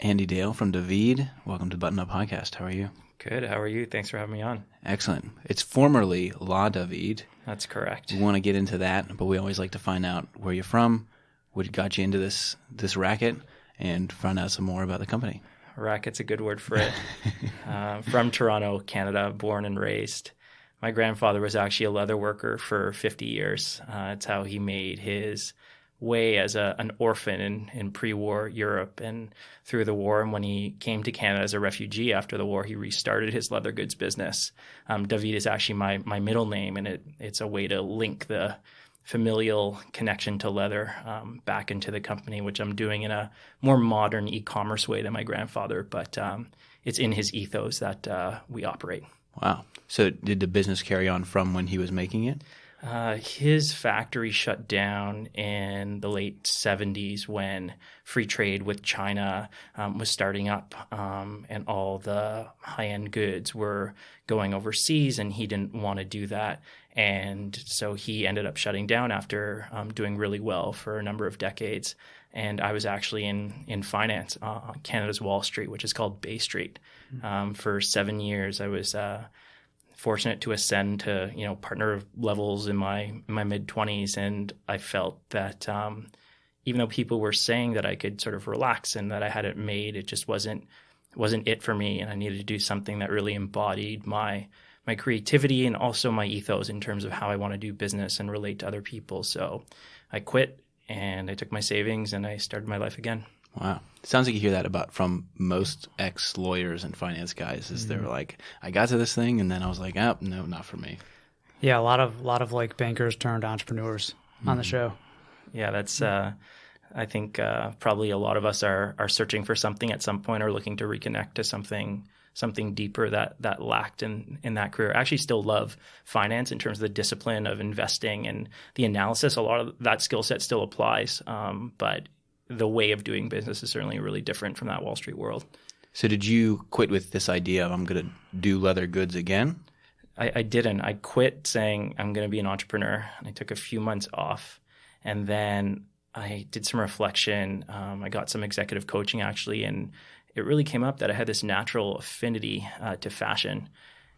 Andy Dale from Daveeds. Welcome to Button Up Podcast. How are you? Good. How are you? Thanks for having me on. Excellent. It's formerly La Daveeds. That's correct. We want to get into that, but we always like to find out where you're from, what got you into this racket, and find out some more about the company. Racket's a good word for it. From Toronto, Canada, born and raised. My grandfather was actually a leather worker for 50 years. It's how he made his way as an orphan in pre-war Europe and through the war. And when he came to Canada as a refugee after the war, he restarted his leather goods business. David is actually my middle name, and it's a way to link the familial connection to leather back into the company, which I'm doing in a more modern e-commerce way than my grandfather, but it's in his ethos that we operate. Wow. So did the business carry on from when he was making it? His factory shut down in the late 70s when free trade with China was starting up, and all the high-end goods were going overseas, and he didn't want to do that. And so he ended up shutting down after doing really well for a number of decades. And I was actually in finance on Canada's Wall Street, which is called Bay Street. For 7 years, I was fortunate to ascend to partner levels in my mid-20s, and I felt that even though people were saying that I could sort of relax and that I had it made, it just wasn't it for me, and I needed to do something that really embodied my creativity and also my ethos in terms of how I want to do business and relate to other people. So I quit and I took my savings and I started my life again. Wow. It sounds like you hear that from most ex-lawyers and finance guys is they're like, I got to this thing and then I was like, oh, no, not for me. Yeah, a lot of like bankers turned entrepreneurs on the show. Yeah, that's I think probably a lot of us are searching for something at some point or looking to reconnect to something deeper that lacked in that career. I actually still love finance in terms of the discipline of investing and the analysis. A lot of that skill set still applies, but the way of doing business is certainly really different from that Wall Street world. So did you quit with this idea of I'm going to do leather goods again? I didn't. I quit saying I'm going to be an entrepreneur. And I took a few months off, and then I did some reflection. I got some executive coaching actually, and it really came up that I had this natural affinity to fashion.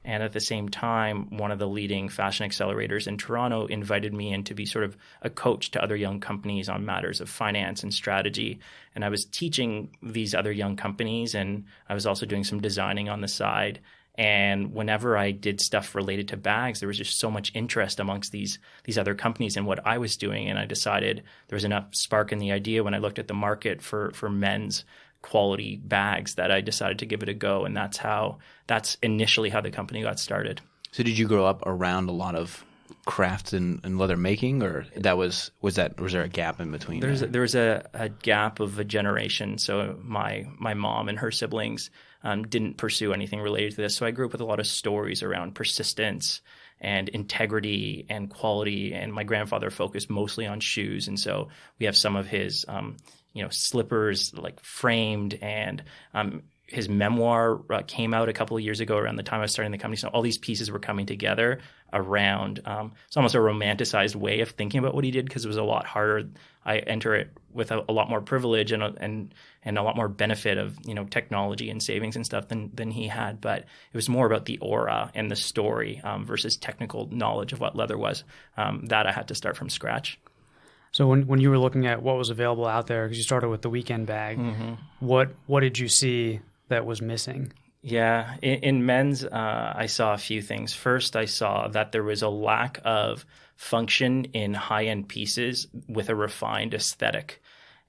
And at the same time, one of the leading fashion accelerators in Toronto invited me in to be sort of a coach to other young companies on matters of finance and strategy. And I was teaching these other young companies, and I was also doing some designing on the side. And whenever I did stuff related to bags, there was just so much interest amongst these other companies in what I was doing. And I decided there was enough spark in the idea when I looked at the market for men's quality bags that I decided to give it a go. And that's initially how the company got started. So did you grow up around a lot of crafts and leather making, or was there a gap in between? There was a gap of a generation. So my mom and her siblings didn't pursue anything related to this. So I grew up with a lot of stories around persistence and integrity and quality. And my grandfather focused mostly on shoes. And so we have some of his slippers like framed, and his memoir came out a couple of years ago around the time I was starting the company. So all these pieces were coming together around it's almost a romanticized way of thinking about what he did, because it was a lot harder. I enter it with a lot more privilege and a lot more benefit of technology and savings and stuff than he had. But it was more about the aura and the story versus technical knowledge of what leather was that I had to start from scratch. So when you were looking at what was available out there, because you started with the weekend bag, what did you see that was missing? Yeah, in men's, I saw a few things. First, I saw that there was a lack of function in high-end pieces with a refined aesthetic.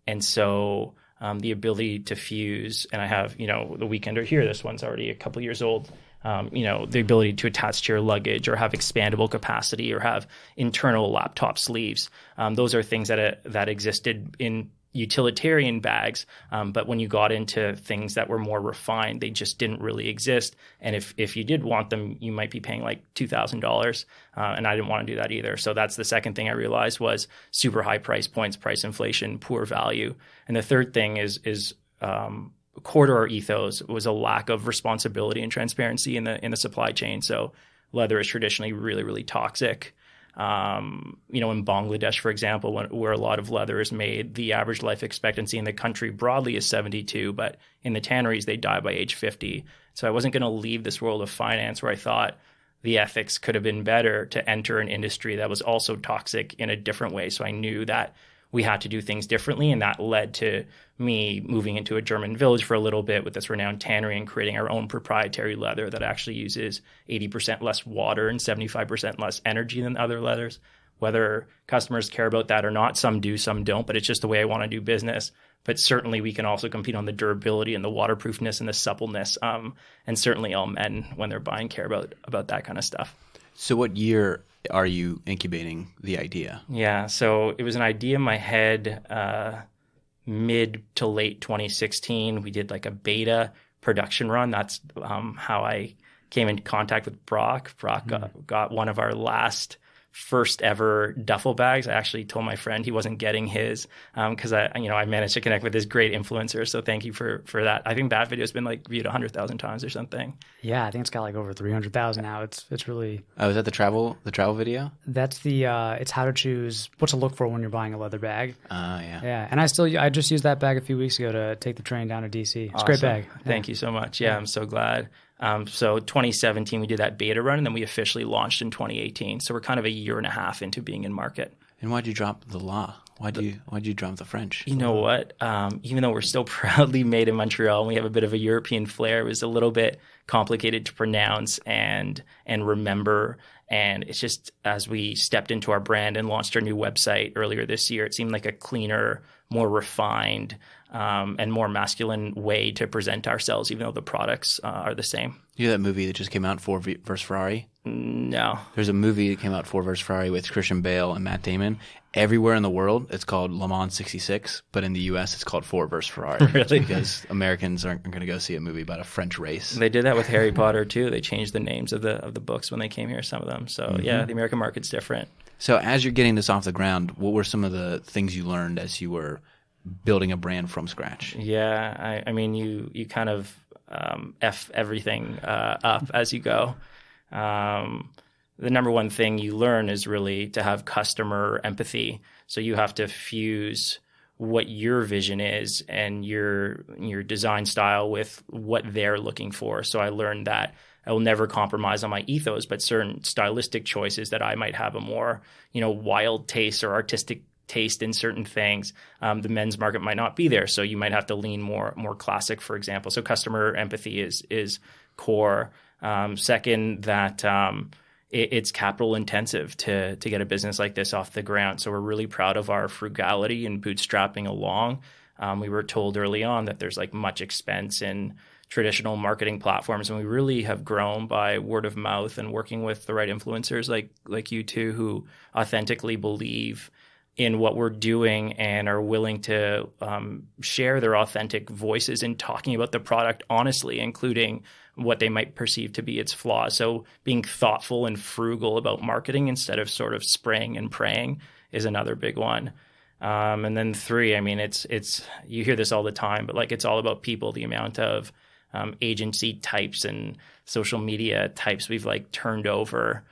And so the ability to fuse, and I have, the Weekender here, this one's already a couple years old, the ability to attach to your luggage or have expandable capacity or have internal laptop sleeves. Those are things that existed in utilitarian bags, but when you got into things that were more refined, they just didn't really exist. And if you did want them, you might be paying like $2,000, and I didn't want to do that either. So that's the second thing I realized was super high price points, price inflation, poor value. And the third thing is core to our ethos was a lack of responsibility and transparency in the supply chain. So leather is traditionally really, really toxic. In Bangladesh, for example, where a lot of leather is made, the average life expectancy in the country broadly is 72, but in the tanneries, they die by age 50. So I wasn't going to leave this world of finance where I thought the ethics could have been better to enter an industry that was also toxic in a different way. So I knew that we had to do things differently, and that led to me moving into a German village for a little bit with this renowned tannery and creating our own proprietary leather that actually uses 80% less water and 75% less energy than other leathers. Whether customers care about that or not, some do, some don't, but it's just the way I want to do business. But certainly we can also compete on the durability and the waterproofness and the suppleness. And certainly all men, when they're buying, care about that kind of stuff. So what year are you incubating the idea? Yeah, so it was an idea in my head mid to late 2016. We did like a beta production run. That's how I came into contact with Brock. Brock got one of our first ever duffel bags. I actually told my friend he wasn't getting his because I managed to connect with this great influencer. So thank you for that. I think that video has been like viewed 100,000 times or something. Yeah, I think it's got like over 300,000 now. It's really. Oh, is that the travel video? That's the it's how to choose what to look for when you're buying a leather bag. Yeah. Yeah, and I just used that bag a few weeks ago to take the train down to DC. It's awesome. a great bag. Thank you so much. Yeah, I'm so glad. So 2017, we did that beta run, and then we officially launched in 2018. So we're kind of a year and a half into being in market. And why'd you drop the law? Why'd you drop the French? You know what? Even though we're still proudly made in Montreal and we have a bit of a European flair, it was a little bit complicated to pronounce and remember. And it's just as we stepped into our brand and launched our new website earlier this year, it seemed like a cleaner, more refined, and more masculine way to present ourselves, even though the products are the same. You know that movie that just came out, Ford vs. Ferrari? No. There's a movie that came out, Ford vs. Ferrari, with Christian Bale and Matt Damon. Everywhere in the world, it's called Le Mans 66, but in the U.S., it's called Ford vs. Ferrari. Really? Because Americans aren't going to go see a movie about a French race. They did that with Harry Potter, too. They changed the names of the books when they came here, some of them. So, yeah, the American market's different. So as you're getting this off the ground, what were some of the things you learned as you were building a brand from scratch? Yeah, I mean, you kind of F everything up as you go. The number one thing you learn is really to have customer empathy. So you have to fuse what your vision is and your design style with what they're looking for. So I learned that I will never compromise on my ethos, but certain stylistic choices that I might have a more, wild taste or artistic taste in certain things, the men's market might not be there. So you might have to lean more classic, for example. So customer empathy is core. Second, that it's capital intensive to get a business like this off the ground. So we're really proud of our frugality and bootstrapping along. We were told early on that there's like much expense in traditional marketing platforms, and we really have grown by word of mouth and working with the right influencers like you two, who authentically believe in what we're doing and are willing to share their authentic voices in talking about the product honestly, including what they might perceive to be its flaws. So being thoughtful and frugal about marketing instead of sort of spraying and praying is another big one. And then 3, I mean, it's you hear this all the time, but like it's all about people. The amount of agency types and social media types we've like turned over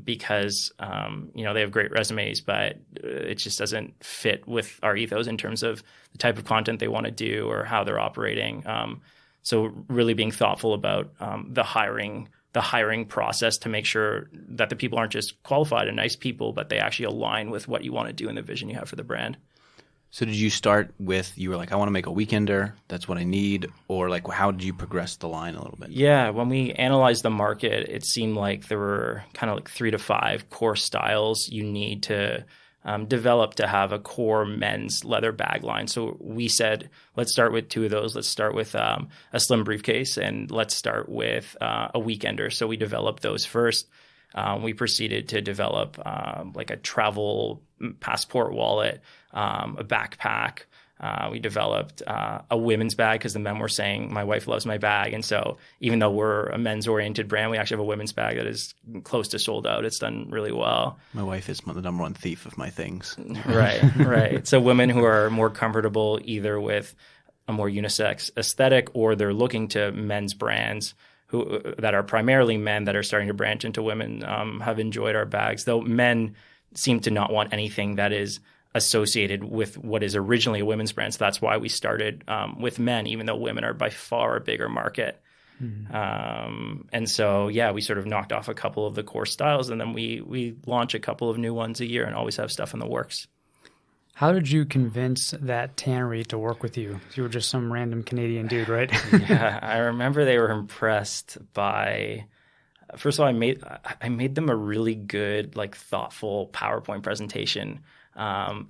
because they have great resumes, but it just doesn't fit with our ethos in terms of the type of content they want to do or how they're operating. So really being thoughtful about the hiring process to make sure that the people aren't just qualified and nice people, but they actually align with what you want to do and the vision you have for the brand. So did you start with, you were like, I want to make a weekender, that's what I need, or like how did you progress the line a little bit? Yeah, when we analyzed the market, it seemed like there were kind of like 3 to 5 core styles you need to develop to have a core men's leather bag line. So we said, let's start with 2 of those. Let's start with a slim briefcase, and let's start with a weekender. So we developed those first. We proceeded to develop like a travel passport wallet, a backpack. We developed a women's bag because the men were saying, my wife loves my bag. And so even though we're a men's oriented brand, we actually have a women's bag that is close to sold out. It's done really well. My wife is the number one thief of my things. Right. So women who are more comfortable either with a more unisex aesthetic or they're looking to men's brands that are primarily men that are starting to branch into women have enjoyed our bags, though men seem to not want anything that is associated with what is originally a women's brand. So that's why we started with men, even though women are by far a bigger market. And so, yeah, we sort of knocked off a couple of the core styles, and then we launch a couple of new ones a year and always have stuff in the works. How did you convince that Tannery to work with you? You were just some random Canadian dude, right? Yeah, I remember they were impressed by. First of all, I made them a really good, like, thoughtful PowerPoint presentation.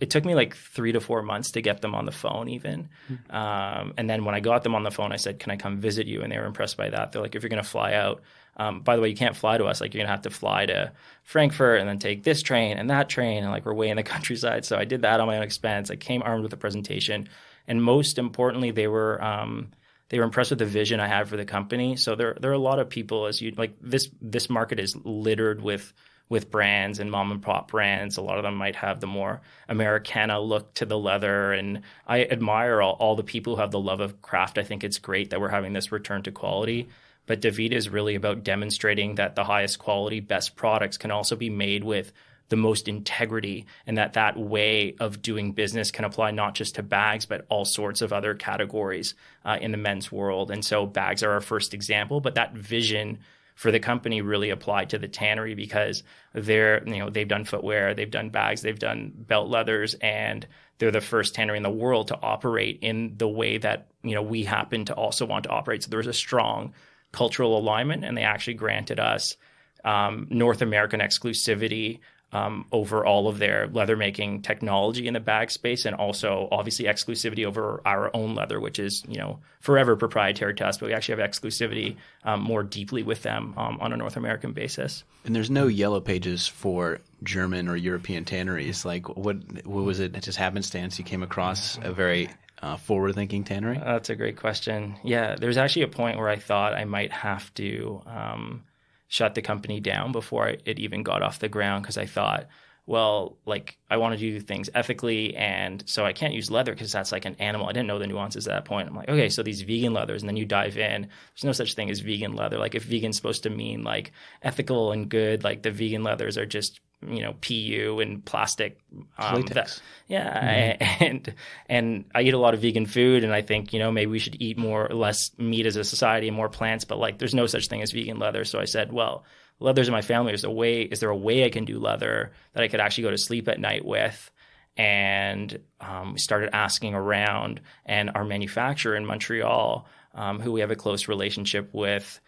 It took me like 3 to 4 months to get them on the phone even. And then when I got them on the phone, I said, can I come visit you? And they were impressed by that. They're like, if you're going to fly out, by the way, you can't fly to us. Like, you're going to have to fly to Frankfurt and then take this train and that train. And like, we're way in the countryside. So I did that on my own expense. I came armed with a presentation. And most importantly, they were impressed with the vision I had for the company. So there are a lot of people, as you like, this market is littered with brands and mom and pop brands. A lot of them might have the more Americana look to the leather. And I admire all the people who have the love of craft. I think it's great that we're having this return to quality. But Daveeds is really about demonstrating that the highest quality, best products can also be made with the most integrity, and that way of doing business can apply not just to bags, but all sorts of other categories in the men's world. And so bags are our first example, but that vision for the company really applied to the Tannery because they've done footwear, they've done bags, they've done belt leathers, and they're the first Tannery in the world to operate in the way that we happen to also want to operate. So there was a strong cultural alignment, and they actually granted us North American exclusivity over all of their leather making technology in the bag space, and also obviously exclusivity over our own leather, which is forever proprietary to us, but we actually have exclusivity more deeply with them on a North American basis. And there's no yellow pages for German or European tanneries. Like what was it? Just happenstance you came across a very forward-thinking tannery? That's a great question. Yeah, there's actually a point where I thought I might have to shut the company down before it even got off the ground, because I thought, well, like, I want to do things ethically, and so I can't use leather because that's like an animal. I didn't know the nuances at that point. I'm like, okay, so these vegan leathers, and then you dive in. There's no such thing as vegan leather. Like, if vegan's supposed to mean like ethical and good, like the vegan leathers are just PU and plastic. Latex. And I eat a lot of vegan food, and I think maybe we should eat less meat as a society and more plants. But like, there's no such thing as vegan leather. So I said, well, leather's in my family. Is there a way I can do leather that I could actually go to sleep at night with? And we started asking around, and our manufacturer in Montreal, who we have a close relationship with,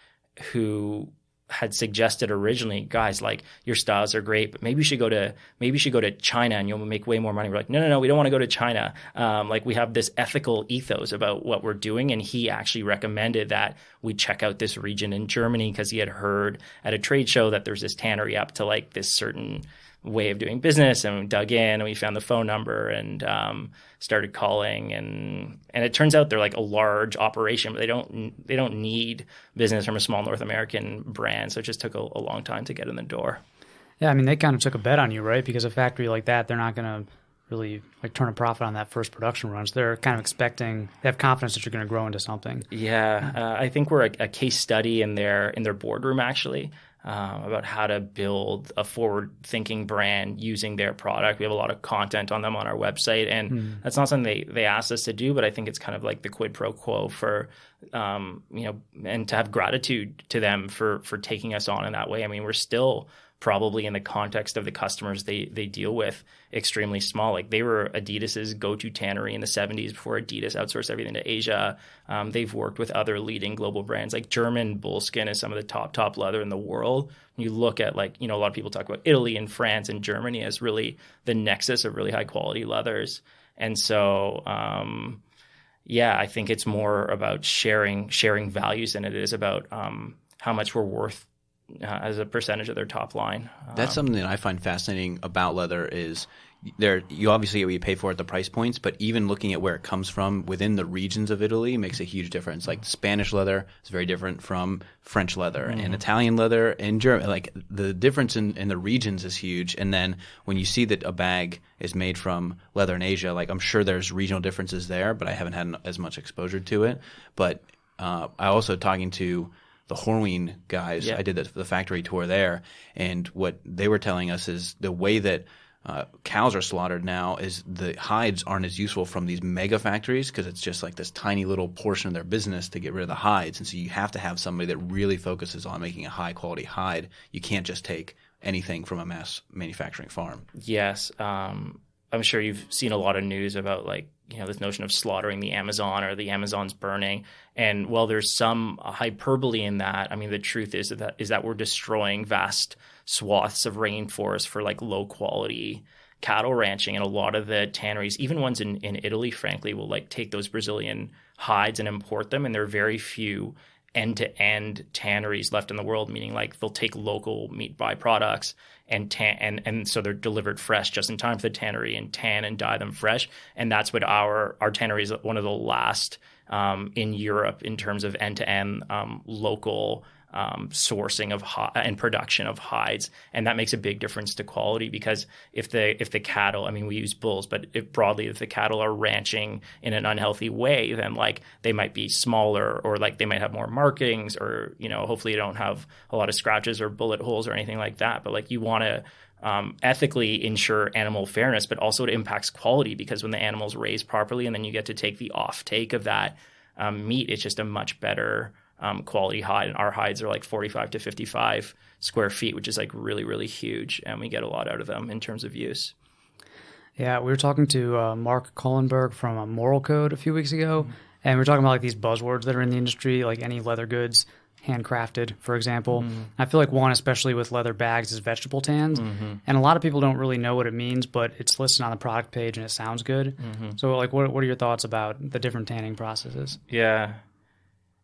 who had suggested originally, guys, like, your styles are great, but maybe you should go to China and you'll make way more money. We're like, no, we don't want to go to China. Like, we have this ethical ethos about what we're doing. And he actually recommended that we check out this region in Germany because he had heard at a trade show that there's this tannery up to like this certain way of doing business, and we dug in and we found the phone number and started calling, and it turns out they're like a large operation, but they don't need business from a small North American brand, so it just took a long time to get in the door. Yeah, I mean, they kind of took a bet on you, right? Because a factory like that, they're not going to really like turn a profit on that first production run. So they're kind of expecting, they have confidence that you're going to grow into something. Yeah, I think we're a case study in their boardroom actually. About how to build a forward-thinking brand using their product. We have a lot of content on them on our website, and that's not something they asked us to do, but I think it's kind of like the quid pro quo for, and to have gratitude to them for taking us on in that way. I mean, we're still probably in the context of the customers they deal with extremely small. Like, they were Adidas's go-to tannery in the 70s before Adidas outsourced everything to Asia. They've worked with other leading global brands. Like, German bullskin is some of the top leather in the world. You look at, like, a lot of people talk about Italy and France and Germany as really the nexus of really high quality leathers. And so, I think it's more about sharing values than it is about how much we're worth as a percentage of their top line. That's something that I find fascinating about leather is you obviously get what you pay for at the price points, but even looking at where it comes from within the regions of Italy makes a huge difference. Like, Spanish leather is very different from French leather, and Italian leather and German. Like, the difference in the regions is huge. And then when you see that a bag is made from leather in Asia, like, I'm sure there's regional differences there, but I haven't had as much exposure to it. But I also talking to the Horween guys. I did the factory tour there, and what they were telling us is the way that cows are slaughtered now is the hides aren't as useful from these mega factories because it's just like this tiny little portion of their business to get rid of the hides. And so you have to have somebody that really focuses on making a high quality hide. You can't just take anything from a mass manufacturing farm. Yes. I'm sure you've seen a lot of news about this notion of slaughtering the Amazon or the Amazon's burning. And while there's some hyperbole in that, I mean, the truth is that we're destroying vast swaths of rainforest for low quality cattle ranching. And a lot of the tanneries, even ones in Italy, frankly, will take those Brazilian hides and import them. And there are very few end-to-end tanneries left in the world, meaning they'll take local meat byproducts and so they're delivered fresh just in time for the tannery and tan and dye them fresh. And that's what our tannery is, one of the last in Europe in terms of end-to-end local sourcing of and production of hides, and that makes a big difference to quality because if the cattle, I mean, we use bulls, but if the cattle are ranching in an unhealthy way, then they might be smaller or they might have more markings or hopefully they don't have a lot of scratches or bullet holes or anything like that. But you want to ethically ensure animal fairness, but also it impacts quality because when the animal's raised properly and then you get to take the off take of that meat, it's just a much better quality hide. And our hides are 45 to 55 square feet, which is really, really huge. And we get a lot out of them in terms of use. Yeah, we were talking to Mark Kohlenberg from Moral Code a few weeks ago, and we were talking about these buzzwords that are in the industry, like any leather goods, handcrafted, for example. I feel one, especially with leather bags, is vegetable tans. And a lot of people don't really know what it means, but it's listed on the product page and it sounds good. So what are your thoughts about the different tanning processes? Yeah.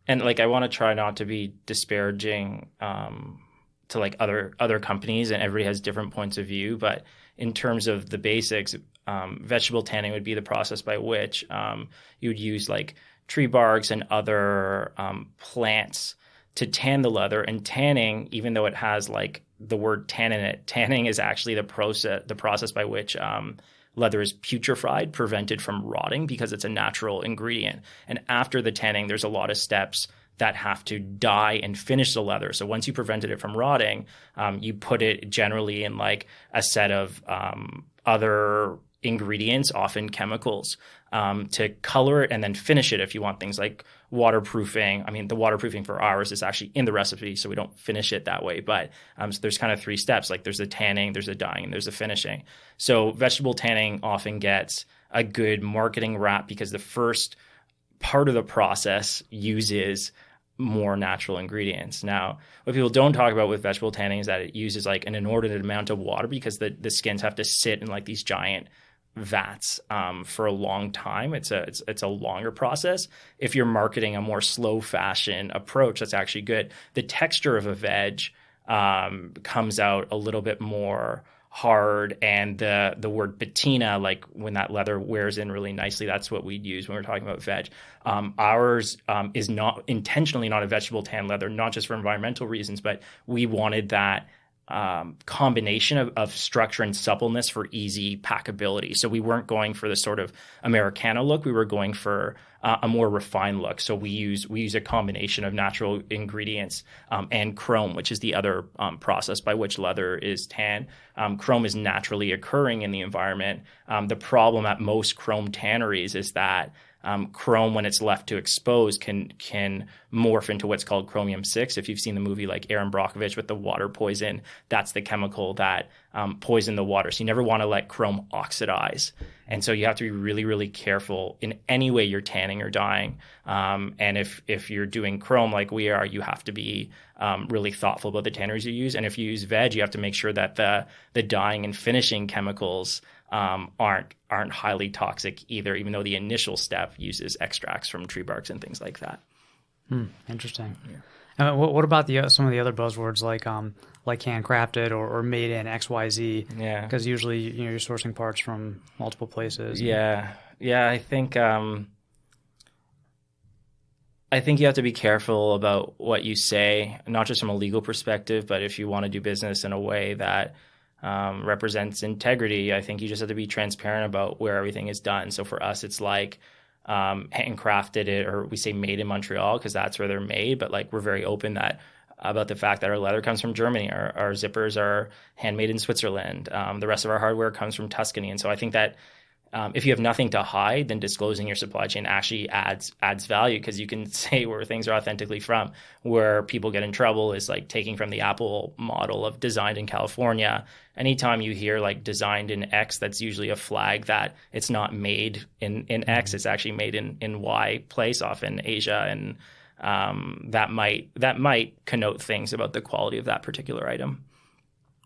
And I want to try not to be disparaging to other companies, and everybody has different points of view. But in terms of the basics, vegetable tanning would be the process by which you would use tree barks and other plants to tan the leather. And tanning, even though it has the word tan in it, tanning is actually the process by which leather is putrefied, prevented from rotting because it's a natural ingredient. And after the tanning, there's a lot of steps that have to dye and finish the leather. So once you prevented it from rotting, you put it generally in a set of other ingredients, often chemicals, to color it and then finish it if you want things like waterproofing. I mean, the waterproofing for ours is actually in the recipe, so we don't finish it that way. But so there's kind of three steps. There's the tanning, there's the dyeing, and there's the finishing. So vegetable tanning often gets a good marketing rap because the first part of the process uses more natural ingredients. Now, what people don't talk about with vegetable tanning is that it uses an inordinate amount of water because the skins have to sit in these giant vats for a long time. It's a longer process. If you're marketing a more slow fashion approach, that's actually good. The texture of a veg comes out a little bit more hard, and the word patina, when that leather wears in really nicely, that's what we'd use when we're talking about veg. Ours is not intentionally not a vegetable tan leather, not just for environmental reasons, but we wanted that combination of structure and suppleness for easy packability. So we weren't going for the sort of Americana look. We were going for a more refined look. So we use a combination of natural ingredients and chrome, which is the other process by which leather is tanned. Chrome is naturally occurring in the environment. The problem at most chrome tanneries is that chrome, when it's left to expose, can morph into what's called chromium-6. If you've seen the movie Aaron Brockovich with the water poison, that's the chemical that poisoned the water. So you never want to let chrome oxidize. And so you have to be really, really careful in any way you're tanning or dyeing. And if you're doing chrome like we are, you have to be really thoughtful about the tanneries you use. And if you use veg, you have to make sure that the dyeing and finishing chemicals aren't highly toxic either, even though the initial step uses extracts from tree barks and things like that. Interesting. Yeah. What about some of the other buzzwords like handcrafted or made in XYZ? Yeah. Because usually you're sourcing parts from multiple places. Yeah. I think you have to be careful about what you say, not just from a legal perspective, but if you want to do business in a way that represents integrity, I think you just have to be transparent about where everything is done. So for us, it's handcrafted it, or we say made in Montreal because that's where they're made. But like we're very open about the fact that our leather comes from Germany, our zippers are handmade in Switzerland. The rest of our hardware comes from Tuscany. And so I think that if you have nothing to hide, then disclosing your supply chain actually adds value, because you can say where things are authentically from. Where people get in trouble is like taking from the Apple model of designed in California. Anytime you hear like designed in X, that's usually a flag that it's not made in X, it's actually made in Y place, often Asia, and that might connote things about the quality of that particular item.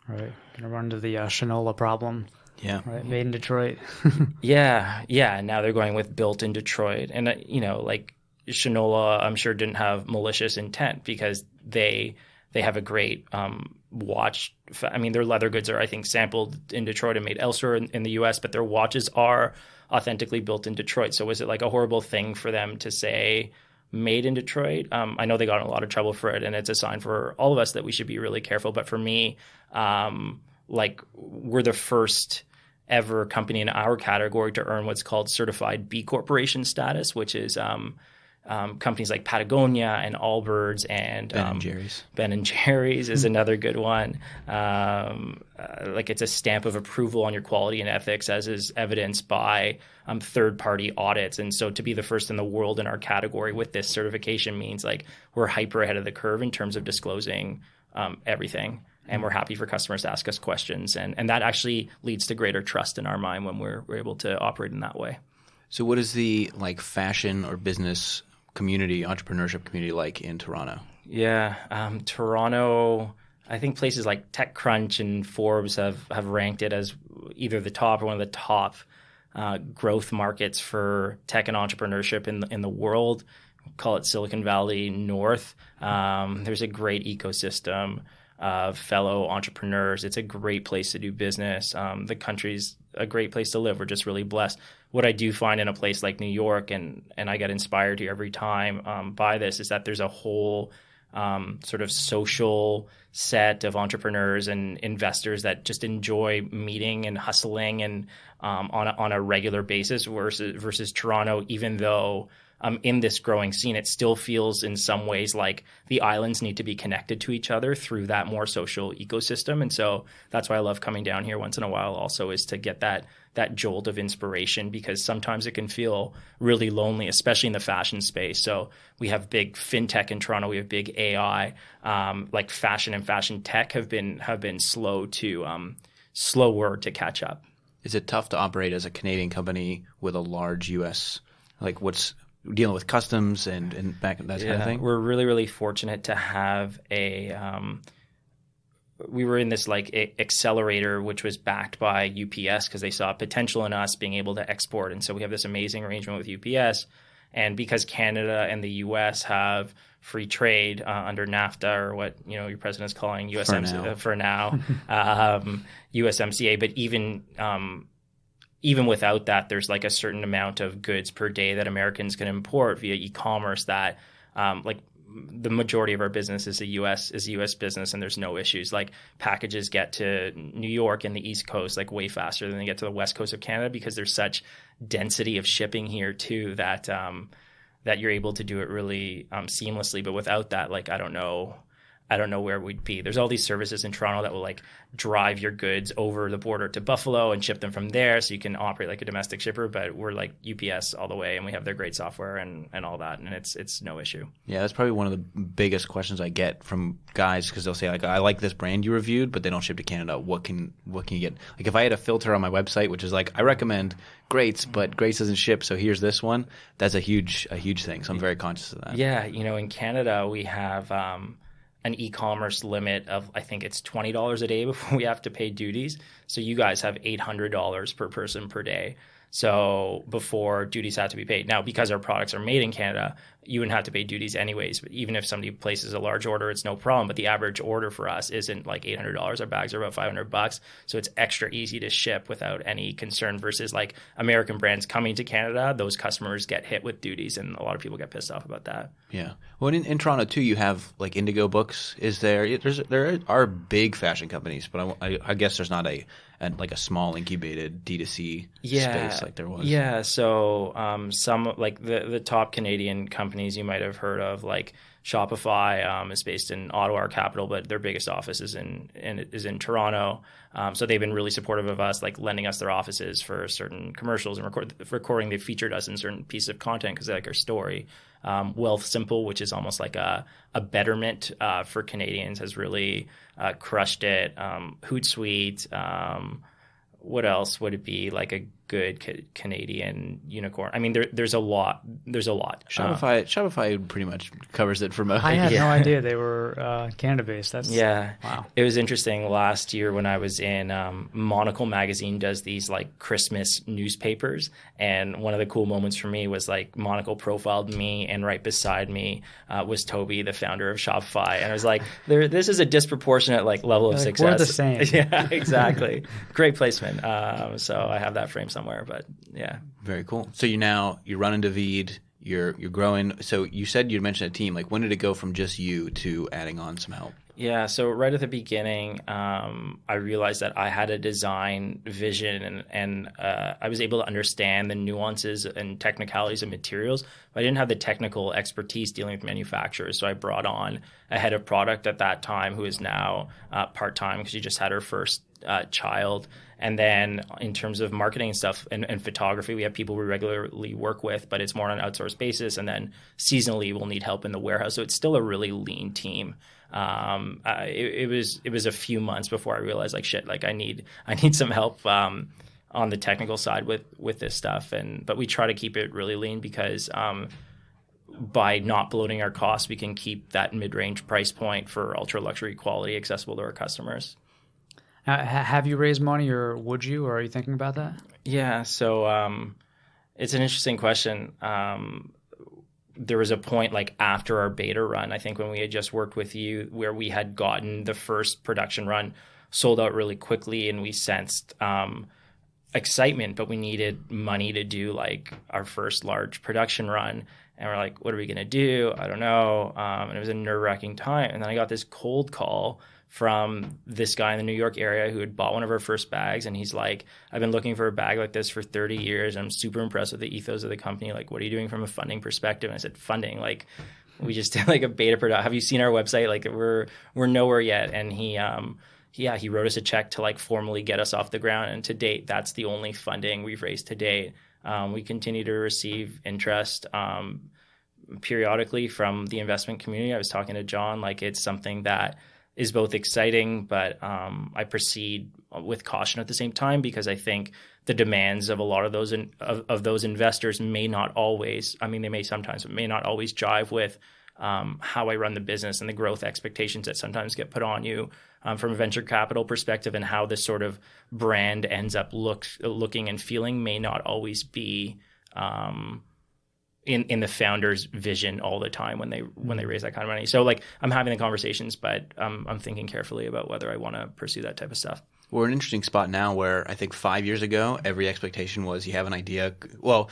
Right. Gonna run into the Shinola problem. Yeah. Right. Made in Detroit. Yeah. And now they're going with built in Detroit. And, like Shinola, I'm sure didn't have malicious intent, because they have a great watch. I mean, their leather goods are, I think, sampled in Detroit and made elsewhere in the U.S., but their watches are authentically built in Detroit. So was it like a horrible thing for them to say made in Detroit? I know they got in a lot of trouble for it, and it's a sign for all of us that we should be really careful. But for me, like we're the first ever company in our category to earn what's called certified B Corporation status, which is companies like Patagonia and Allbirds and Jerry's. Ben and Jerry's is another good one. Like it's a stamp of approval on your quality and ethics, as is evidenced by third-party audits. And so to be the first in the world in our category with this certification means like we're hyper ahead of the curve in terms of disclosing everything. And we're happy for customers to ask us questions. And that actually leads to greater trust in our mind when we're able to operate in that way. So what is the like fashion or business community, entrepreneurship community like in Toronto? Yeah, Toronto, I think places like TechCrunch and Forbes have ranked it as either the top or one of the top growth markets for tech and entrepreneurship in the world. Call it Silicon Valley North. There's a great ecosystem of fellow entrepreneurs. It's a great place to do business. The country's a great place to live. We're just really blessed. What I do find in a place like New York, and I get inspired here every time by this, is that there's a whole sort of social set of entrepreneurs and investors that just enjoy meeting and hustling and on a regular basis versus Toronto, even though in this growing scene, it still feels in some ways like the islands need to be connected to each other through that more social ecosystem. And so that's why I love coming down here once in a while also, is to get that jolt of inspiration, because sometimes it can feel really lonely, especially in the fashion space. So we have big fintech in Toronto. We have big AI, like fashion and fashion tech have been slower to catch up. Is it tough to operate as a Canadian company with a large U.S., like what's dealing with customs and back that kind of thing? We're really, really fortunate to have we were in this like accelerator, which was backed by UPS because they saw potential in us being able to export. And so we have this amazing arrangement with UPS. And because Canada and the US have free trade under NAFTA, or what your president is calling USMCA for now, USMCA, but even without that, there's like a certain amount of goods per day that Americans can import via e-commerce that like the majority of our business is a U.S. business, and there's no issues. Like packages get to New York and the East Coast like way faster than they get to the West Coast of Canada, because there's such density of shipping here too that you're able to do it really seamlessly. But without that, like I don't know where we'd be. There's all these services in Toronto that will like drive your goods over the border to Buffalo and ship them from there, so you can operate like a domestic shipper. But we're like UPS all the way, and we have their great software and all that, and it's no issue. Yeah, that's probably one of the biggest questions I get from guys, because they'll say like, I like this brand you reviewed, but they don't ship to Canada. What can you get? Like if I had a filter on my website, which is like, I recommend Greats, but Greats doesn't ship, so here's this one. That's a huge thing. So I'm very conscious of that. Yeah, in Canada we have an e-commerce limit of, I think it's $20 a day before we have to pay duties. So you guys have $800 per person per day. So before duties have to be paid. Now, because our products are made in Canada, you wouldn't have to pay duties anyways. But even if somebody places a large order, it's no problem. But the average order for us isn't like $800. Our bags are about $500. So it's extra easy to ship without any concern, versus like American brands coming to Canada, those customers get hit with duties, and a lot of people get pissed off about that. Yeah. Well, in Toronto too, you have like Indigo Books. There are big fashion companies, but I guess there's not a like a small incubated D2C Yeah, space like there was? yeah. So some like the top Canadian companies you might have heard of, like Shopify, is based in Ottawa, our capital, but their biggest office is in Toronto. So they've been really supportive of us, like lending us their offices for certain commercials and recording. They featured us in certain pieces of content because they like our story. Wealth Simple, which is almost like a betterment for Canadians, has really crushed it. Hootsuite. What else would it be, like a good Canadian unicorn? I mean, there's a lot. There's a lot. Shopify pretty much covers it for most. I had no idea they were Canada-based. That's wow. It was interesting. Last year when I was in Monocle magazine does these like Christmas newspapers, and one of the cool moments for me was like Monocle profiled me, and right beside me was Toby, the founder of Shopify, and I was like, this is a disproportionate like level of success. We're the same. Yeah, exactly. Great placement. So I have that frame somewhere, but yeah. Very cool. So you're running Daveed, you're growing. So you said you mentioned a team. Like, when did it go from just you to adding on some help? Yeah, so right at the beginning, I realized that I had a design vision, and I was able to understand the nuances and technicalities of materials, but I didn't have the technical expertise dealing with manufacturers. So I brought on a head of product at that time who is now part-time because she just had her first child. And then in terms of marketing and stuff and photography, we have people we regularly work with, but it's more on an outsourced basis. And then seasonally, we'll need help in the warehouse. So it's still a really lean team. It was a few months before I realized, like, shit, like I need some help on the technical side with this stuff. But we try to keep it really lean because by not bloating our costs, we can keep that mid-range price point for ultra luxury quality accessible to our customers. Have you raised money, or would you, or are you thinking about that? Yeah, so it's an interesting question. There was a point like after our beta run, I think when we had just worked with you, where we had gotten the first production run sold out really quickly, and we sensed excitement, but we needed money to do like our first large production run. And we're like, what are we going to do? I don't know. And it was a nerve-wracking time. And then I got this cold call from this guy in the New York area who had bought one of our first bags. And he's like, I've been looking for a bag like this for 30 years. I'm super impressed with the ethos of the company. Like, what are you doing from a funding perspective? And I said, funding? Like, we just did like a beta product. Have you seen our website? Like, we're nowhere yet. And he wrote us a check to like formally get us off the ground. And to date, that's the only funding we've raised to date. We continue to receive interest periodically from the investment community. I was talking to John, like it's something that is both exciting, but I proceed with caution at the same time because I think the demands of a lot of those of those investors may not always, I mean, they may sometimes, but may not always jive with how I run the business and the growth expectations that sometimes get put on you from a venture capital perspective, and how this sort of brand ends up looking and feeling may not always be in the founder's vision all the time when they raise that kind of money. So like I'm having the conversations, but I'm thinking carefully about whether I want to pursue that type of stuff. We're in an interesting spot now where I think 5 years ago, every expectation was you have an idea. Well,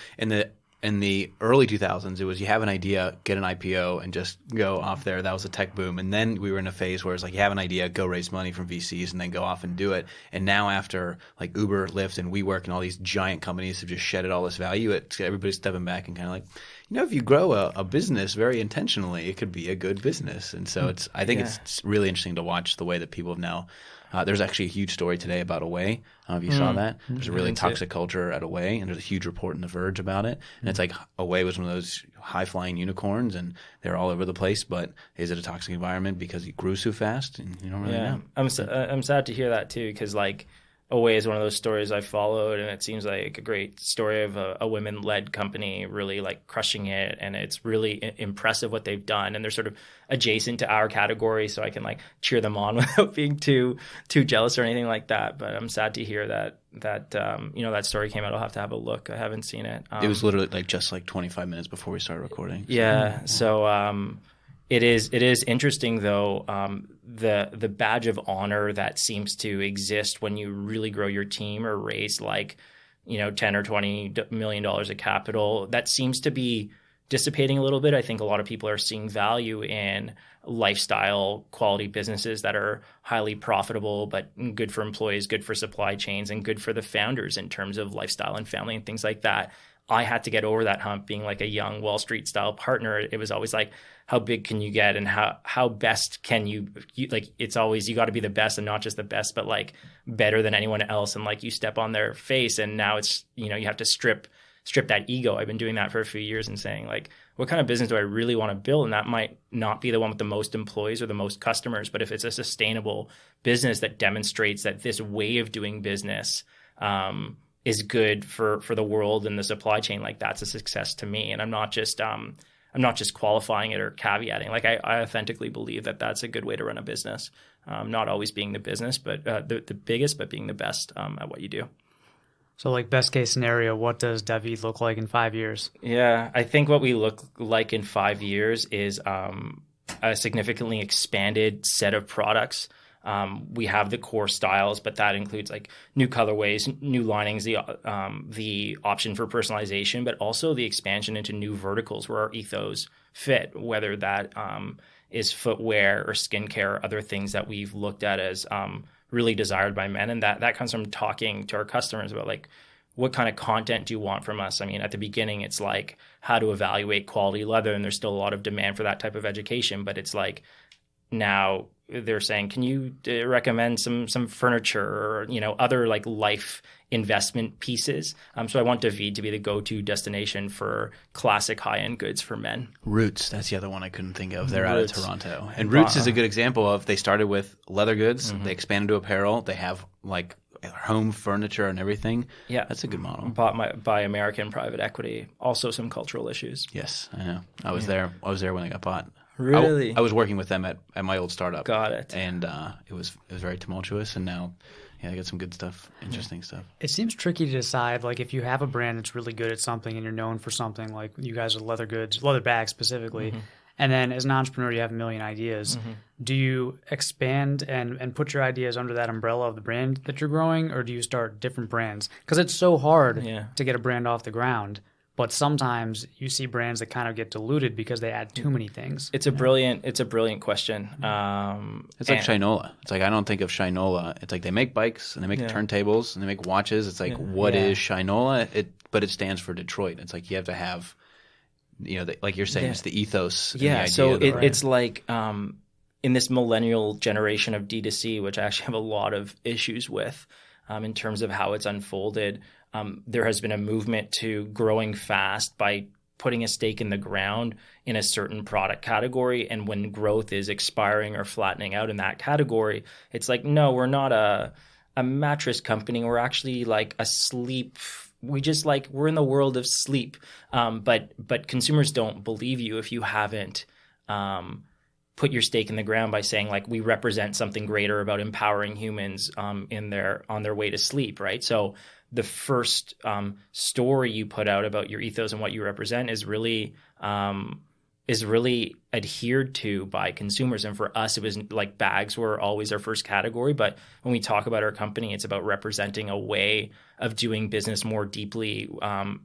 in the early 2000s, it was you have an idea, get an IPO, and just go off there. That was a tech boom. And then we were in a phase where it's like you have an idea, go raise money from VCs, and then go off and do it. And now after like Uber, Lyft, and WeWork and all these giant companies have just shedded all this value, everybody's stepping back and kind of like, if you grow a business very intentionally, it could be a good business. And so I think it's really interesting to watch the way that people have now. There's actually a huge story today about Away. If you saw that, there's a really toxic culture at Away, and there's a huge report in The Verge about it. And it's like Away was one of those high-flying unicorns, and they're all over the place. But is it a toxic environment because it grew so fast? And you don't really know. I'm sad to hear that too, because like Away is one of those stories I followed, and it seems like a great story of a women-led company really like crushing it, and it's really impressive what they've done, and they're sort of adjacent to our category, so I can like cheer them on without being too jealous or anything like that. But I'm sad to hear that that story came out. I'll have to have a look. I haven't seen it. It was literally like just like 25 minutes before we started recording. Yeah, so it is interesting though. The badge of honor that seems to exist when you really grow your team or raise like $10 or $20 million of capital, that seems to be dissipating a little bit. I think a lot of people are seeing value in lifestyle quality businesses that are highly profitable, but good for employees, good for supply chains, and good for the founders in terms of lifestyle and family and things like that. I had to get over that hump being like a young Wall Street style partner. It was always like, how big can you get and how best can you like, it's always, you got to be the best and not just the best, but like better than anyone else. And like you step on their face and now it's, you have to strip that ego. I've been doing that for a few years and saying like, what kind of business do I really want to build? And that might not be the one with the most employees or the most customers, but if it's a sustainable business that demonstrates that this way of doing business is good for the world and the supply chain, like that's a success to me. And I'm not just qualifying it or caveating. Like I authentically believe that that's a good way to run a business. Not always being the business, but the biggest, but being the best at what you do. So like best case scenario, what does Daveed look like in 5 years? Yeah, I think what we look like in 5 years is a significantly expanded set of products. We have the core styles, but that includes like new colorways, new linings, the option for personalization, but also the expansion into new verticals where our ethos fit, whether that is footwear or skincare, or other things that we've looked at as really desired by men. And that comes from talking to our customers about like, what kind of content do you want from us? I mean, at the beginning, it's like how to evaluate quality leather, and there's still a lot of demand for that type of education, but it's like now they're saying, can you recommend some furniture or, other like life investment pieces? So I want Daveed to be the go-to destination for classic high-end goods for men. Roots, that's the other one I couldn't think of. They're out of Toronto. And Roots is a good example of, they started with leather goods, they expanded to apparel, they have like home furniture and everything. Yeah. That's a good model. Bought by American private equity. Also some cultural issues. Yes, I know. I was there when they got bought. Really? I was working with them at my old startup. Got it. And it was very tumultuous, and now I got some good stuff, interesting stuff. It seems tricky to decide, like if you have a brand that's really good at something and you're known for something, like you guys are leather goods, leather bags specifically, and then as an entrepreneur you have a million ideas. Do you expand and put your ideas under that umbrella of the brand that you're growing, or do you start different brands? Because it's so hard to get a brand off the ground. But sometimes you see brands that kind of get diluted because they add too many things. It's a brilliant question. It's like Shinola. It's like, I don't think of Shinola. It's like they make bikes and they make turntables and they make watches. It's like, what is Shinola? But it stands for Detroit. It's like you have to have, like you're saying, it's the ethos. And the idea so of the brand. it's like in this millennial generation of D2C, which I actually have a lot of issues with in terms of how it's unfolded. There has been a movement to growing fast by putting a stake in the ground in a certain product category. And when growth is expiring or flattening out in that category, it's like, no, we're not a mattress company. We're actually like a sleep. We're in the world of sleep. But consumers don't believe you if you haven't put your stake in the ground by saying like, we represent something greater about empowering humans on their way to sleep, right? So the first story you put out about your ethos and what you represent is really adhered to by consumers. And for us, it was like bags were always our first category. But when we talk about our company, it's about representing a way of doing business more deeply,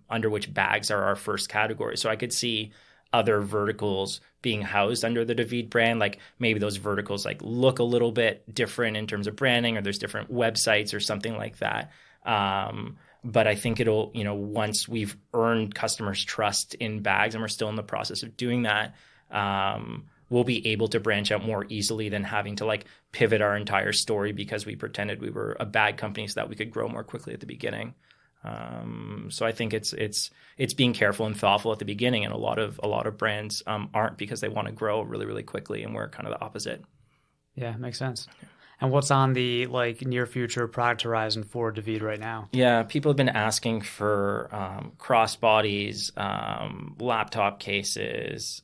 under which bags are our first category. So I could see other verticals being housed under the Daveed brand. Like maybe those verticals like look a little bit different in terms of branding, or there's different websites or something like that. But I think it'll, once we've earned customers' trust in bags, and we're still in the process of doing that, we'll be able to branch out more easily than having to like pivot our entire story because we pretended we were a bag company so that we could grow more quickly at the beginning. So I think it's being careful and thoughtful at the beginning, and a lot of brands aren't, because they want to grow really, really quickly, and we're kind of the opposite. Yeah, makes sense. And what's on the near future product horizon for Daveed right now? Yeah, people have been asking for crossbodies, laptop cases,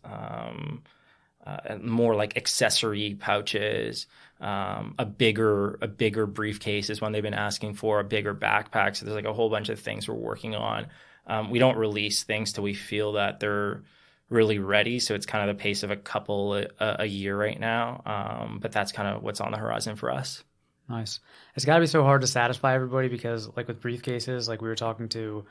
more like accessory pouches. A bigger briefcase is one they've been asking for, a bigger backpack. So there's like a whole bunch of things we're working on. We don't release things till we feel that they're really ready. So it's kind of the pace of a couple a year right now. But that's kind of what's on the horizon for us. Nice. It's got to be so hard to satisfy everybody because like with briefcases, like we were talking to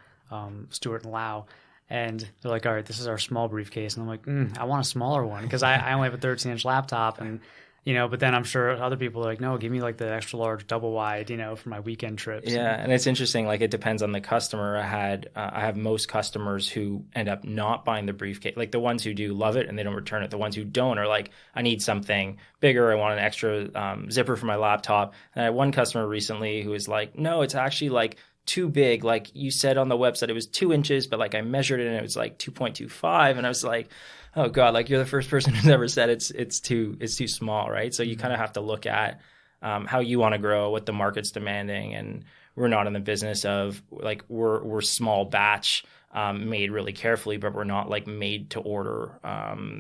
Stuart and Lau, And they're like, all right, this is our small briefcase. And I'm like, I want a smaller one because I only have a 13-inch laptop. And, but then I'm sure other people are like, no, give me like the extra large double wide, for my weekend trips. Yeah, and it's interesting. Like, it depends on the customer. I have most customers who end up not buying the briefcase. Like, the ones who do love it and they don't return it. The ones who don't are like, I need something bigger. I want an extra zipper for my laptop. And I had one customer recently who was like, no, it's actually like too big. Like you said on the website, it was 2 inches, but like I measured it and it was like 2.25. And I was like, oh God, like you're the first person who's ever said it's too small, right? So you kind of have to look at how you want to grow, what the market's demanding. And we're not in the business of like, we're small batch, made really carefully, but we're not like made to order.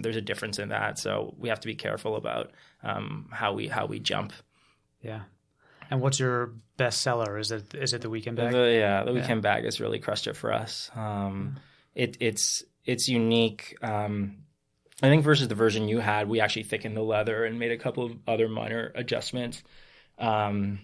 There's a difference in that. So we have to be careful about how we jump. Yeah. And what's your best seller? Is it the weekend bag? The weekend bag has really crushed it for us. It's unique. I think versus the version you had, we actually thickened the leather and made a couple of other minor adjustments. But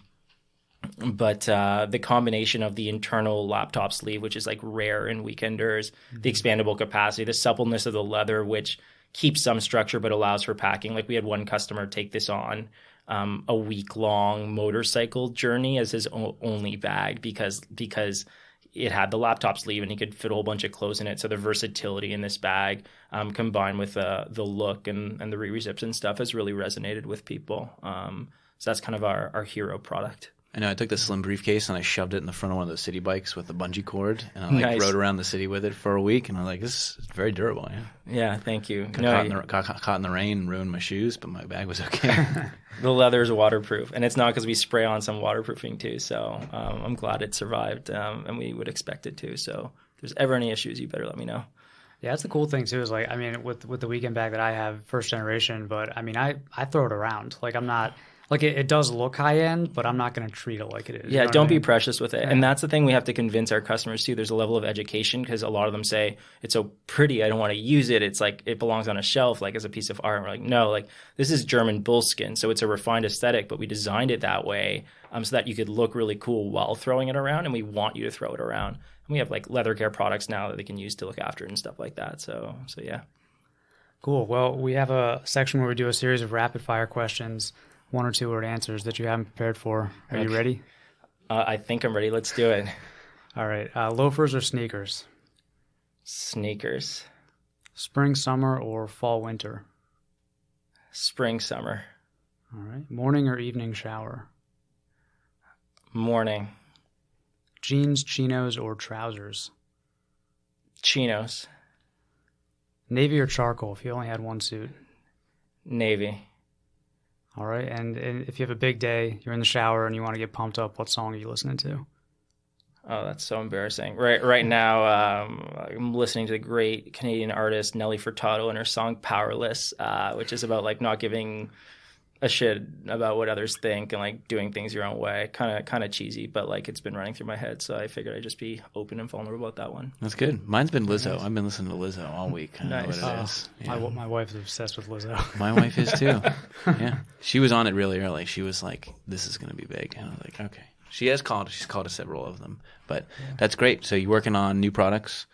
the combination of the internal laptop sleeve, which is like rare in weekenders, the expandable capacity, the suppleness of the leather, which keeps some structure but allows for packing. Like we had one customer take this on a week-long motorcycle journey as his only bag because it had the laptop sleeve and he could fit a whole bunch of clothes in it. So the versatility in this bag combined with the look and the re-zips and stuff has really resonated with people. So that's kind of our hero product. I know I took the slim briefcase and I shoved it in the front of one of those city bikes with a bungee cord, and I rode around the city with it for a week. And I'm like, this is very durable. Yeah, thank you. Got caught in the rain and ruined my shoes, but my bag was okay. The leather is waterproof, and it's not because we spray on some waterproofing too. So I'm glad it survived, and we would expect it to. So if there's ever any issues, you better let me know. Yeah, that's the cool thing too. Is like, I mean, with the weekend bag that I have, first generation, but I mean, I throw it around. Like I'm not. Like it does look high end, but I'm not going to treat it like it is. Yeah, don't be precious with it. Yeah. And that's the thing we have to convince our customers too. There's a level of education because a lot of them say it's so pretty, I don't want to use it. It's like it belongs on a shelf, like as a piece of art. And we're like, no, like this is German bullskin, so it's a refined aesthetic, but we designed it that way so that you could look really cool while throwing it around, and we want you to throw it around. And we have like leather care products now that they can use to look after it and stuff like that. So yeah. Cool. Well, we have a section where we do a series of rapid fire questions. 1 or 2 word answers that you haven't prepared for. Are you ready? I think I'm ready. Let's do it. All right. Loafers or sneakers? Sneakers. Spring, summer, or fall, winter? Spring, summer. All right. Morning or evening shower? Morning. Jeans, chinos, or trousers? Chinos. Navy or charcoal if you only had one suit? Navy. All right, and if you have a big day, you're in the shower and you want to get pumped up, what song are you listening to? Oh, that's so embarrassing. Right now, I'm listening to the great Canadian artist Nelly Furtado and her song "Powerless," which is about like not giving a shit about what others think and like doing things your own way. Kind of cheesy, but like it's been running through my head, so I figured I'd just be open and vulnerable about that one. That's good. Mine's been Lizzo. I've been listening to Lizzo all week. I nice. know what it is. Yeah. My wife is obsessed with Lizzo. My wife is too. Yeah, she was on it really early. She was like, "This is going to be big," and I was like, "Okay." She's called us several of them, but that's great. So you're working on new products,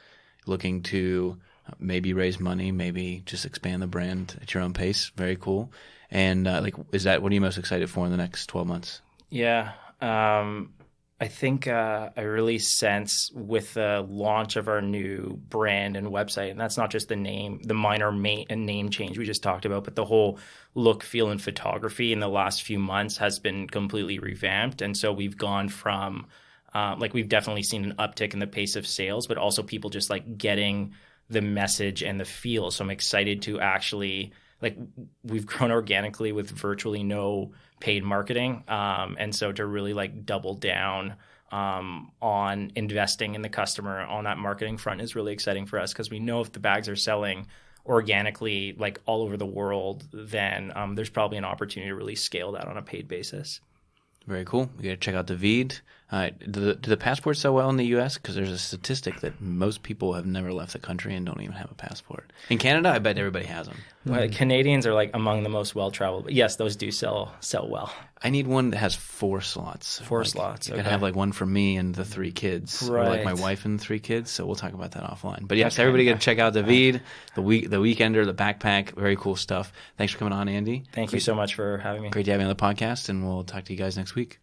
looking to maybe raise money, maybe just expand the brand at your own pace. Very cool. And what are you most excited for in the next 12 months? Yeah. I think I really sense with the launch of our new brand and website, and that's not just the name, the minor name change we just talked about, but the whole look, feel, and photography in the last few months has been completely revamped. And so we've gone from we've definitely seen an uptick in the pace of sales, but also people just like getting the message and the feel. So I'm excited to actually we've grown organically with virtually no paid marketing. And so to really like double down on investing in the customer on that marketing front is really exciting for us because we know if the bags are selling organically like all over the world, then there's probably an opportunity to really scale that on a paid basis. Very cool. We got to check out Daveeds. Do the passports sell well in the U.S.? Because there's a statistic that most people have never left the country and don't even have a passport. In Canada, I bet everybody has them. Well, Canadians are like among the most well-traveled. But yes, those do sell well. I need one that has 4 slots. 4 slots. You gotta have like one for me and the 3 kids, or like my wife and the 3 kids. So we'll talk about that offline. But yes, everybody got to check out Daveed, the Weekender, the backpack. Very cool stuff. Thanks for coming on, Andy. Thank you so much for having me. Great to have you on the podcast, and we'll talk to you guys next week.